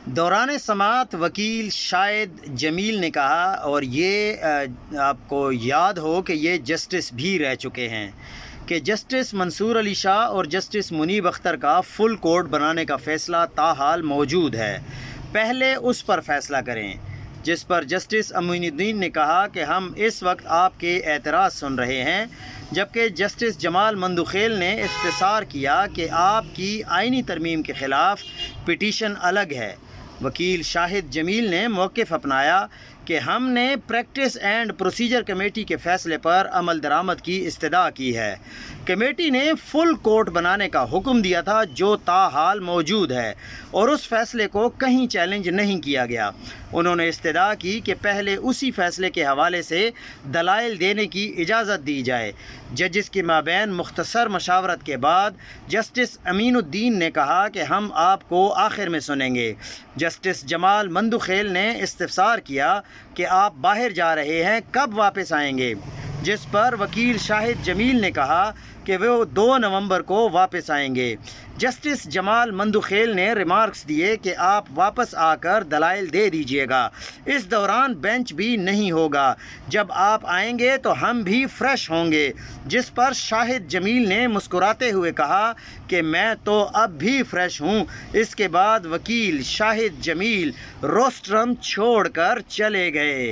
دوران سماعت وکیل شاہد جمیل نے کہا، اور یہ آپ کو یاد ہو کہ یہ جسٹس بھی رہ چکے ہیں، کہ جسٹس منصور علی شاہ اور جسٹس منیب اختر کا فل کورٹ بنانے کا فیصلہ تاحال موجود ہے، پہلے اس پر فیصلہ کریں۔ جس پر جسٹس امین الدین نے کہا کہ ہم اس وقت آپ کے اعتراض سن رہے ہیں، جبکہ جسٹس جمال مندوخیل نے استفسار کیا کہ آپ کی آئینی ترمیم کے خلاف پٹیشن الگ ہے۔ وکیل شاہد جمیل نے موقف اپنایا کہ ہم نے پریکٹس اینڈ پروسیجر کمیٹی کے فیصلے پر عمل درآمد کی استدعا کی ہے۔ کمیٹی نے فل کورٹ بنانے کا حکم دیا تھا جو تاحال موجود ہے، اور اس فیصلے کو کہیں چیلنج نہیں کیا گیا۔ انہوں نے استدعا کی کہ پہلے اسی فیصلے کے حوالے سے دلائل دینے کی اجازت دی جائے۔ ججز کے مابین مختصر مشاورت کے بعد جسٹس امین الدین نے کہا کہ ہم آپ کو آخر میں سنیں گے۔ جسٹس جمال مندوخیل نے استفسار کیا کہ آپ باہر جا رہے ہیں، کب واپس آئیں گے؟ جس پر وکیل شاہد جمیل نے کہا کہ وہ 2 نومبر کو واپس آئیں گے۔ جسٹس جمال مندوخیل نے ریمارکس دیے کہ آپ واپس آ کر دلائل دے دیجیے گا، اس دوران بینچ بھی نہیں ہوگا، جب آپ آئیں گے تو ہم بھی فریش ہوں گے۔ جس پر شاہد جمیل نے مسکراتے ہوئے کہا کہ میں تو اب بھی فریش ہوں۔ اس کے بعد وکیل شاہد جمیل روسٹرم چھوڑ کر چلے گئے۔